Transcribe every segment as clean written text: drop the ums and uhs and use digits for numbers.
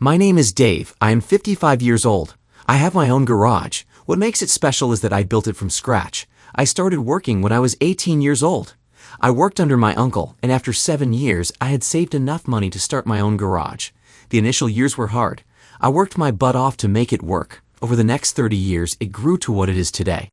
My name is Dave. I am 55 years old. I have my own garage. What makes it special is that I built it from scratch. I started working when I was 18 years old. I worked under my uncle, and after 7 years, I had saved enough money to start my own garage. The initial years were hard. I worked my butt off to make it work. Over the next 30 years, it grew to what it is today.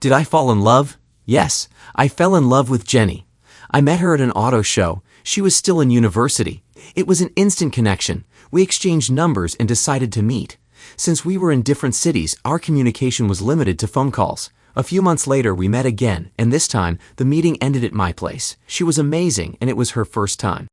Did I fall in love? Yes, I fell in love with Jenny. I met her at an auto show. She was still in university. It was an instant connection. We exchanged numbers and decided to meet. Since we were in different cities, our communication was limited to phone calls. A few months later, we met again, and this time, the meeting ended at my place. She was amazing, and it was her first time.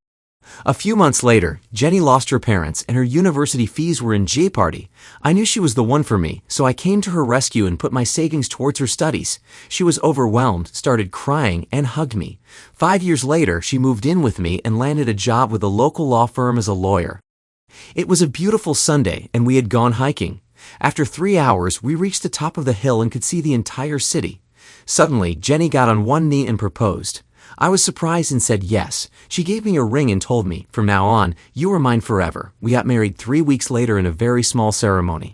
A few months later, Jenny lost her parents, and her university fees were in jeopardy. I knew she was the one for me, so I came to her rescue and put my savings towards her studies. She was overwhelmed, started crying, and hugged me. 5 years later, she moved in with me and landed a job with a local law firm as a lawyer. It was a beautiful Sunday, and we had gone hiking. After 3 hours, we reached the top of the hill and could see the entire city. Suddenly, Jenny got on one knee and proposed. I was surprised and said yes. She gave me a ring and told me, from now on, you are mine forever. We got married 3 weeks later in a very small ceremony.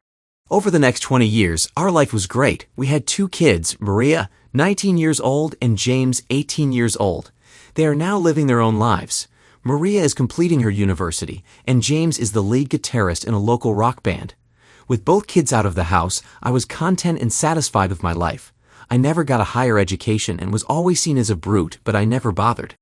Over the next 20 years, our life was great. We had 2 kids, Maria, 19 years old, and James, 18 years old. They are now living their own lives. Maria is completing her university, and James is the lead guitarist in a local rock band. With both kids out of the house, I was content and satisfied with my life. I never got a higher education and was always seen as a brute, but I never bothered.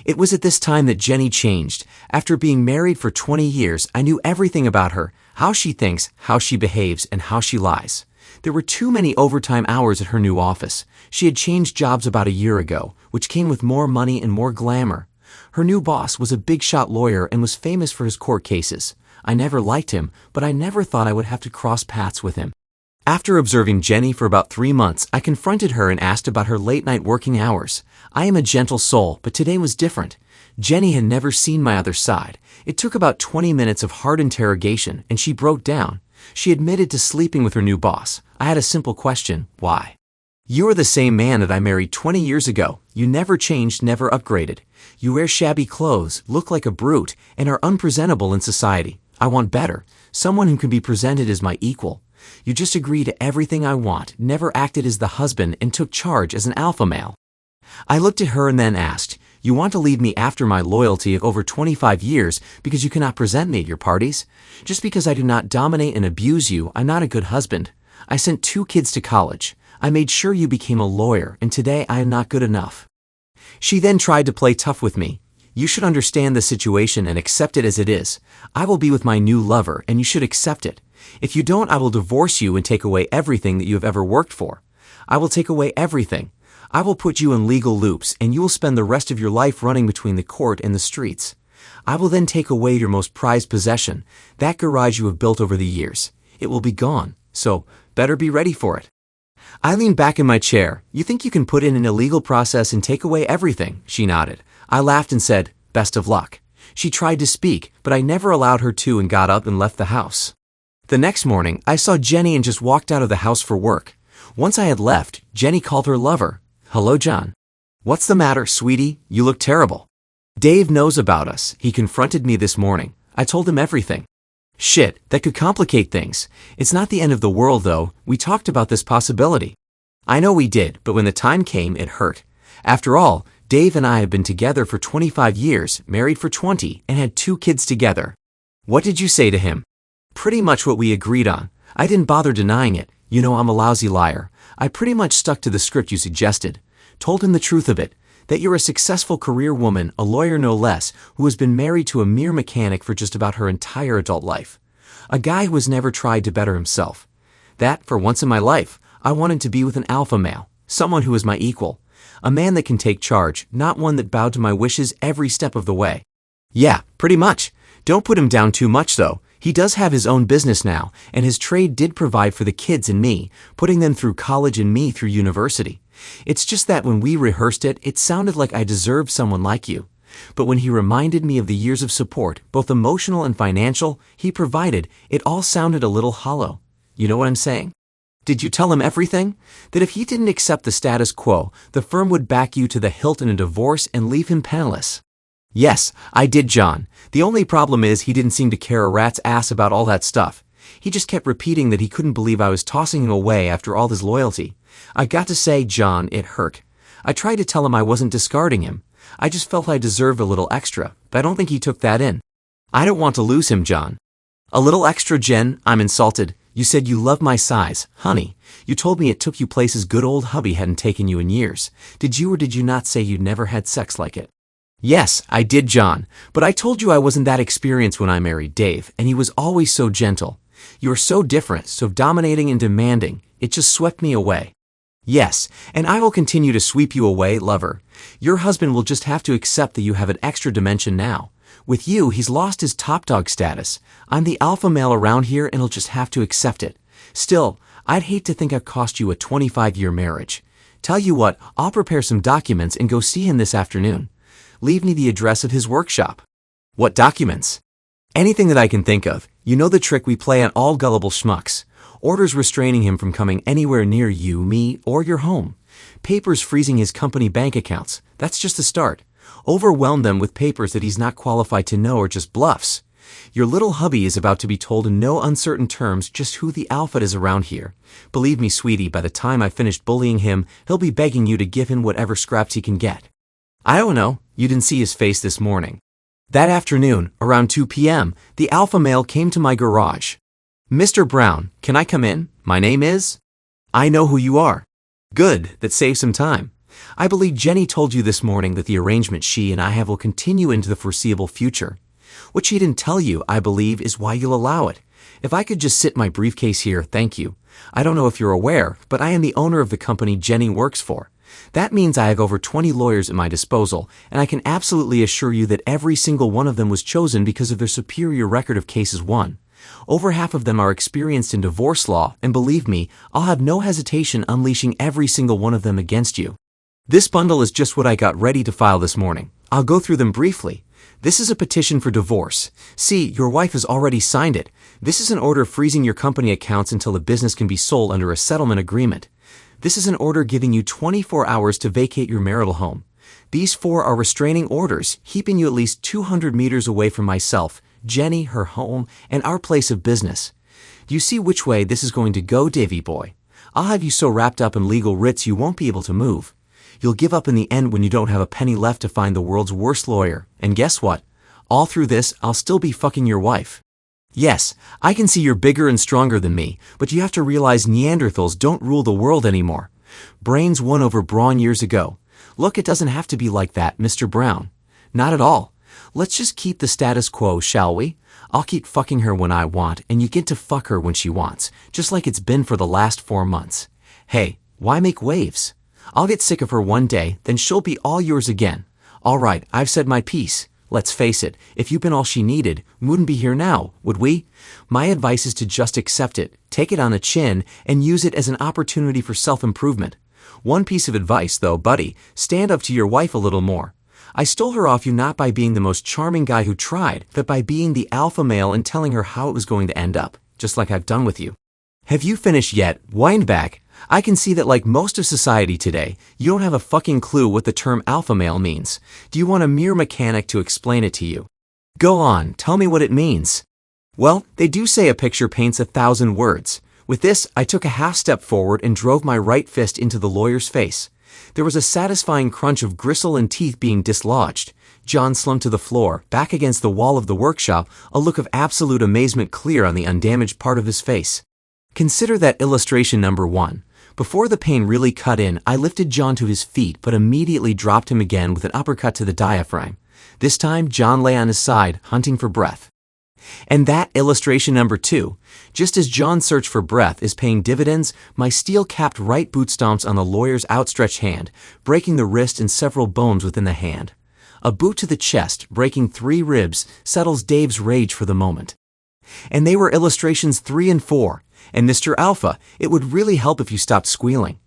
It was at this time that Jenny changed. After being married for 20 years, I knew everything about her, how she thinks, how she behaves, and how she lies. There were too many overtime hours at her new office. She had changed jobs about a year ago, which came with more money and more glamour. Her new boss was a big-shot lawyer and was famous for his court cases. I never liked him, but I never thought I would have to cross paths with him. After observing Jenny for about 3 months, I confronted her and asked about her late-night working hours. I am a gentle soul, but today was different. Jenny had never seen my other side. It took about 20 minutes of hard interrogation, and she broke down. She admitted to sleeping with her new boss. I had a simple question: why? You are the same man that I married 20 years ago. You never changed, never upgraded. You wear shabby clothes, look like a brute, and are unpresentable in society. I want better. Someone who can be presented as my equal. You just agree to everything I want, never acted as the husband, and took charge as an alpha male. I looked at her and then asked, you want to leave me after my loyalty of over 25 years because you cannot present me at your parties? Just because I do not dominate and abuse you, I'm not a good husband. I sent 2 kids to college. I made sure you became a lawyer, and today I am not good enough. She then tried to play tough with me. You should understand the situation and accept it as it is. I will be with my new lover, and you should accept it. If you don't, I will divorce you and take away everything that you have ever worked for. I will take away everything. I will put you in legal loops, and you will spend the rest of your life running between the court and the streets. I will then take away your most prized possession, that garage you have built over the years. It will be gone, so better be ready for it. I leaned back in my chair. You think you can put in an illegal process and take away everything? She nodded. I laughed and said, best of luck. She tried to speak, but I never allowed her to and got up and left the house. The next morning, I saw Jenny and just walked out of the house for work. Once I had left, Jenny called her lover. Hello, John. What's the matter, sweetie? You look terrible. Dave knows about us. He confronted me this morning. I told him everything. Shit, that could complicate things. It's not the end of the world, though. We talked about this possibility. I know we did, but when the time came, it hurt. After all, Dave and I have been together for 25 years, married for 20, and had 2 kids together. What did you say to him? Pretty much what we agreed on. I didn't bother denying it. You know I'm a lousy liar. I pretty much stuck to the script you suggested. Told him the truth of it. That you're a successful career woman, a lawyer no less, who has been married to a mere mechanic for just about her entire adult life. A guy who has never tried to better himself. That, for once in my life, I wanted to be with an alpha male, someone who is my equal. A man that can take charge, not one that bowed to my wishes every step of the way. Yeah, pretty much. Don't put him down too much, though. He does have his own business now, and his trade did provide for the kids and me, putting them through college and me through university. It's just that when we rehearsed it, it sounded like I deserved someone like you. But when he reminded me of the years of support, both emotional and financial, he provided, it all sounded a little hollow. You know what I'm saying? Did you tell him everything? That if he didn't accept the status quo, the firm would back you to the hilt in a divorce and leave him penniless? Yes, I did, John. The only problem is he didn't seem to care a rat's ass about all that stuff. He just kept repeating that he couldn't believe I was tossing him away after all his loyalty. I got to say, John, it hurt. I tried to tell him I wasn't discarding him. I just felt I deserved a little extra, but I don't think he took that in. I don't want to lose him, John. A little extra, Jen? I'm insulted. You said you love my size. Honey, you told me it took you places good old hubby hadn't taken you in years. Did you or did you not say you'd never had sex like it? Yes, I did, John, but I told you I wasn't that experienced when I married Dave, and he was always so gentle. You are so different, so dominating and demanding. It just swept me away. Yes, and I will continue to sweep you away, lover. Your husband will just have to accept that you have an extra dimension now. With you, he's lost his top dog status. I'm the alpha male around here and he'll just have to accept it. Still, I'd hate to think I've cost you a 25-year marriage. Tell you what, I'll prepare some documents and go see him this afternoon. Leave me the address of his workshop. What documents? Anything that I can think of. You know the trick we play on all gullible schmucks. Orders restraining him from coming anywhere near you, me, or your home. Papers freezing his company bank accounts. That's just the start. Overwhelm them with papers that he's not qualified to know or just bluffs. Your little hubby is about to be told in no uncertain terms just who the alpha is around here. Believe me, sweetie, by the time I've finished bullying him, he'll be begging you to give him whatever scraps he can get. I don't know. You didn't see his face this morning. That afternoon, around 2 p.m., the alpha male came to my garage. Mr. Brown, can I come in? My name is? I know who you are. Good, that saves some time. I believe Jenny told you this morning that the arrangement she and I have will continue into the foreseeable future. What she didn't tell you, I believe, is why you'll allow it. If I could just sit my briefcase here, thank you. I don't know if you're aware, but I am the owner of the company Jenny works for. That means I have over 20 lawyers at my disposal, and I can absolutely assure you that every single one of them was chosen because of their superior record of cases won. Over half of them are experienced in divorce law, and believe me, I'll have no hesitation unleashing every single one of them against you. This bundle is just what I got ready to file this morning. I'll go through them briefly. This is a petition for divorce. See, your wife has already signed it. This is an order freezing your company accounts until the business can be sold under a settlement agreement. This is an order giving you 24 hours to vacate your marital home. These 4 are restraining orders, keeping you at least 200 meters away from myself, Jenny, her home, and our place of business. Do you see which way this is going to go, Davy boy? I'll have you so wrapped up in legal writs you won't be able to move. You'll give up in the end when you don't have a penny left to find the world's worst lawyer. And guess what? All through this, I'll still be fucking your wife. Yes, I can see you're bigger and stronger than me, but you have to realize Neanderthals don't rule the world anymore. Brains won over brawn years ago. Look, it doesn't have to be like that, Mr. Brown. Not at all. Let's just keep the status quo, shall we? I'll keep fucking her when I want, and you get to fuck her when she wants, just like it's been for the last 4 months. Hey, why make waves? I'll get sick of her one day, then she'll be all yours again. All right, I've said my piece. Let's face it, if you've been all she needed, we wouldn't be here now, would we? My advice is to just accept it, take it on the chin, and use it as an opportunity for self-improvement. One piece of advice, though, buddy, stand up to your wife a little more. I stole her off you not by being the most charming guy who tried, but by being the alpha male and telling her how it was going to end up, just like I've done with you. Have you finished yet? Wind back. I can see that like most of society today, you don't have a fucking clue what the term alpha male means. Do you want a mere mechanic to explain it to you? Go on, tell me what it means. Well, they do say a picture paints 1,000 words. With this, I took a half step forward and drove my right fist into the lawyer's face. There was a satisfying crunch of gristle and teeth being dislodged. John slumped to the floor, back against the wall of the workshop, a look of absolute amazement clear on the undamaged part of his face. Consider that illustration number 1. Before the pain really cut in, I lifted John to his feet but immediately dropped him again with an uppercut to the diaphragm. This time, John lay on his side, hunting for breath. And that illustration number 2. Just as John's search for breath is paying dividends, my steel-capped right boot stomps on the lawyer's outstretched hand, breaking the wrist and several bones within the hand. A boot to the chest, breaking 3 ribs, settles Dave's rage for the moment. And they were illustrations 3 and 4. And Mr. Alpha, it would really help if you stopped squealing.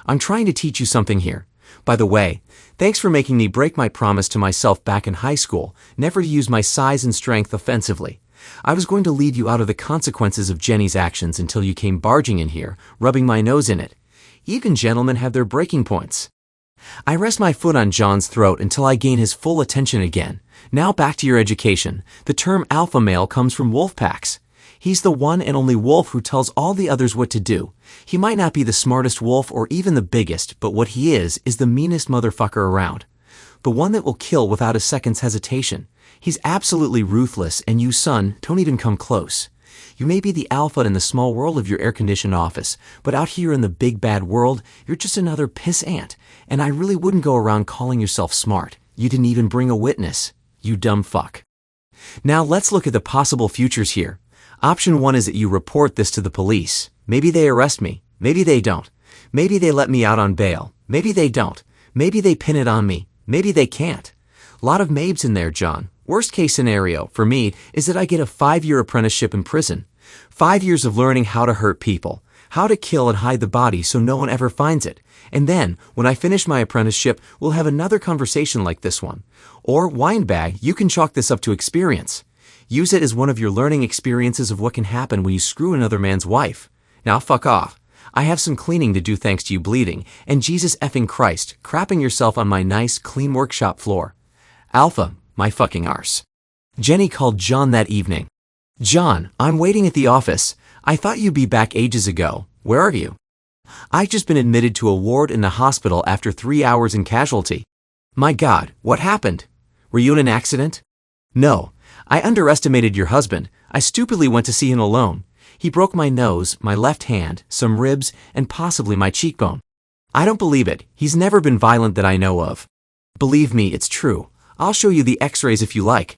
I'm trying to teach you something here. By the way, thanks for making me break my promise to myself back in high school, never to use my size and strength offensively. I was going to leave you out of the consequences of Jenny's actions until you came barging in here, rubbing my nose in it. Even gentlemen have their breaking points. I rest my foot on John's throat until I gain his full attention again. Now back to your education. The term alpha male comes from wolf packs. He's the one and only wolf who tells all the others what to do. He might not be the smartest wolf or even the biggest, but what he is the meanest motherfucker around. The one that will kill without a second's hesitation. He's absolutely ruthless, and you, son, don't even come close. You may be the alpha in the small world of your air-conditioned office, but out here in the big bad world, you're just another piss ant, and I really wouldn't go around calling yourself smart. You didn't even bring a witness. You dumb fuck. Now let's look at the possible futures here. Option 1 is that you report this to the police. Maybe they arrest me. Maybe they don't. Maybe they let me out on bail. Maybe they don't. Maybe they pin it on me. Maybe they can't. Lot of maybes in there, John. Worst case scenario, for me, is that I get a 5-year apprenticeship in prison. 5 years of learning how to hurt people, how to kill and hide the body so no one ever finds it. And then, when I finish my apprenticeship, we'll have another conversation like this one. Or, windbag, you can chalk this up to experience. Use it as one of your learning experiences of what can happen when you screw another man's wife. Now fuck off. I have some cleaning to do thanks to you bleeding, and Jesus effing Christ, crapping yourself on my nice, clean workshop floor. Alpha, my fucking arse. Jenny called John that evening. John, I'm waiting at the office. I thought you'd be back ages ago. Where are you? I've just been admitted to a ward in the hospital after 3 hours in casualty. My God, what happened? Were you in an accident? No. I underestimated your husband. I stupidly went to see him alone. He broke my nose, my left hand, some ribs, and possibly my cheekbone. I don't believe it. He's never been violent that I know of. Believe me, it's true. I'll show you the x-rays if you like.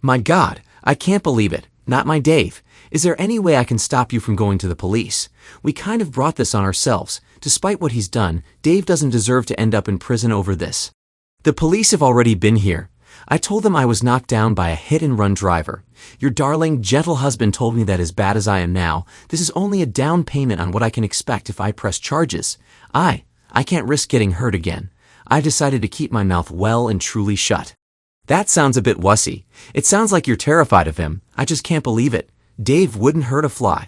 My God, I can't believe it. Not my Dave. Is there any way I can stop you from going to the police? We kind of brought this on ourselves. Despite what he's done, Dave doesn't deserve to end up in prison over this. The police have already been here. I told them I was knocked down by a hit-and-run driver. Your darling, gentle husband told me that as bad as I am now, this is only a down payment on what I can expect if I press charges. I can't risk getting hurt again. I've decided to keep my mouth well and truly shut. That sounds a bit wussy. It sounds like you're terrified of him. I just can't believe it. Dave wouldn't hurt a fly.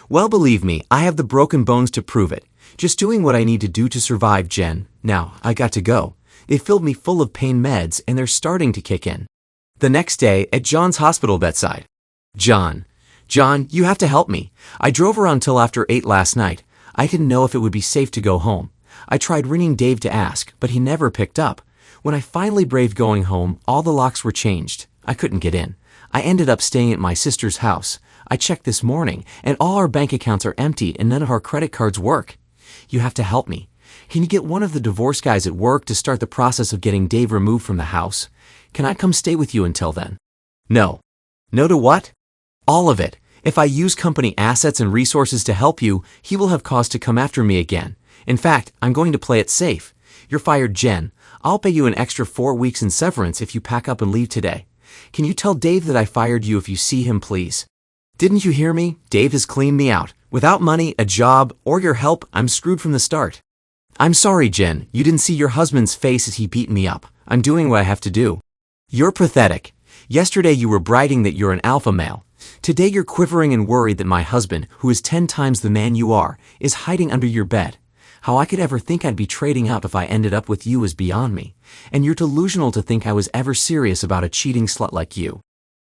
Well, believe me, I have the broken bones to prove it. Just doing what I need to do to survive, Jen. Now, I got to go. They filled me full of pain meds, and they're starting to kick in. The next day, at John's hospital bedside. John, you have to help me. I drove around till after 8 last night. I didn't know if it would be safe to go home. I tried ringing Dave to ask, but he never picked up. When I finally braved going home, all the locks were changed. I couldn't get in. I ended up staying at my sister's house. I checked this morning, and all our bank accounts are empty and none of our credit cards work. You have to help me. Can you get one of the divorce guys at work to start the process of getting Dave removed from the house? Can I come stay with you until then? No. No to what? All of it. If I use company assets and resources to help you, he will have cause to come after me again. In fact, I'm going to play it safe. You're fired, Jen. I'll pay you an extra 4 weeks in severance if you pack up and leave today. Can you tell Dave that I fired you if you see him, please? Didn't you hear me? Dave has cleaned me out. Without money, a job, or your help, I'm screwed from the start. I'm sorry, Jen. You didn't see your husband's face as he beat me up. I'm doing what I have to do. You're pathetic. Yesterday you were bragging that you're an alpha male. Today you're quivering and worried that my husband, who is 10 times the man you are, is hiding under your bed. How I could ever think I'd be trading up if I ended up with you is beyond me. And you're delusional to think I was ever serious about a cheating slut like you.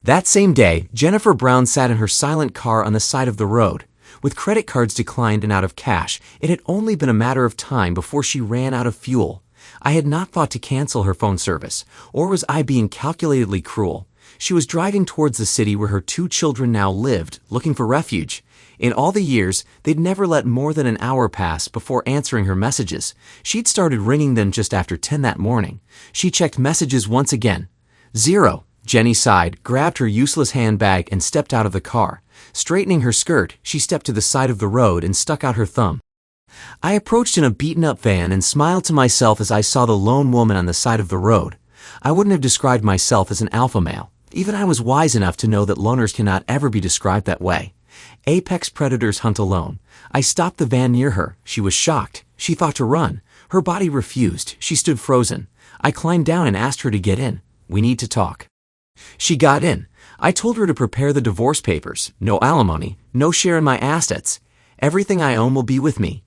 That same day, Jennifer Brown sat in her silent car on the side of the road. With credit cards declined and out of cash, it had only been a matter of time before she ran out of fuel. I had not thought to cancel her phone service, or was I being calculatedly cruel? She was driving towards the city where her 2 children now lived, looking for refuge. In all the years, they'd never let more than an hour pass before answering her messages. She'd started ringing them just after 10 that morning. She checked messages once again. 0. Jenny sighed, grabbed her useless handbag, and stepped out of the car. Straightening her skirt, she stepped to the side of the road and stuck out her thumb. I approached in a beaten-up van and smiled to myself as I saw the lone woman on the side of the road. I wouldn't have described myself as an alpha male. Even I was wise enough to know that loners cannot ever be described that way. Apex predators hunt alone. I stopped the van near her. She was shocked. She thought to run. Her body refused. She stood frozen. I climbed down and asked her to get in. We need to talk. She got in. I told her to prepare the divorce papers. No alimony. No share in my assets. Everything I own will be with me.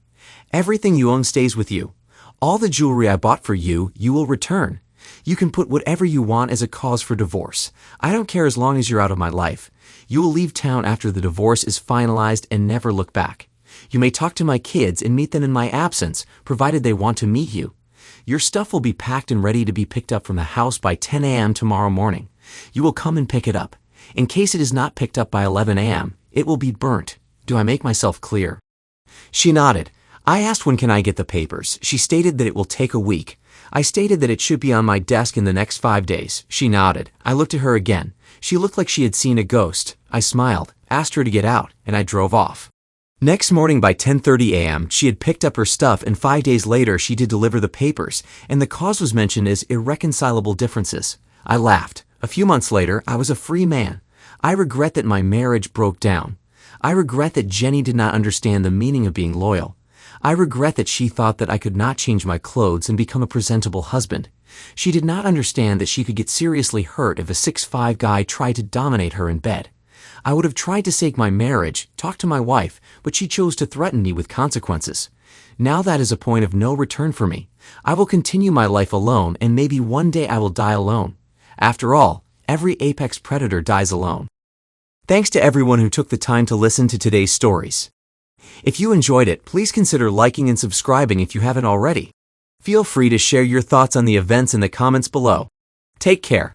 Everything you own stays with you. All the jewelry I bought for you, you will return. You can put whatever you want as a cause for divorce. I don't care as long as you're out of my life. You will leave town after the divorce is finalized and never look back. You may talk to my kids and meet them in my absence, provided they want to meet you. Your stuff will be packed and ready to be picked up from the house by 10 a.m. tomorrow morning. You will come and pick it up. In case it is not picked up by 11 a.m., it will be burnt. Do I make myself clear? She nodded. I asked when can I get the papers. She stated that it will take a week. I stated that it should be on my desk in the next 5 days. She nodded. I looked at her again. She looked like she had seen a ghost. I smiled, asked her to get out, and I drove off. Next morning by 10:30 a.m., she had picked up her stuff, and 5 days later she did deliver the papers, and the cause was mentioned as irreconcilable differences. I laughed. A few months later, I was a free man. I regret that my marriage broke down. I regret that Jenny did not understand the meaning of being loyal. I regret that she thought that I could not change my clothes and become a presentable husband. She did not understand that she could get seriously hurt if a 6'5" guy tried to dominate her in bed. I would have tried to save my marriage, talked to my wife, but she chose to threaten me with consequences. Now that is a point of no return for me. I will continue my life alone, and maybe one day I will die alone. After all, every apex predator dies alone. Thanks to everyone who took the time to listen to today's stories. If you enjoyed it, please consider liking and subscribing if you haven't already. Feel free to share your thoughts on the events in the comments below. Take care.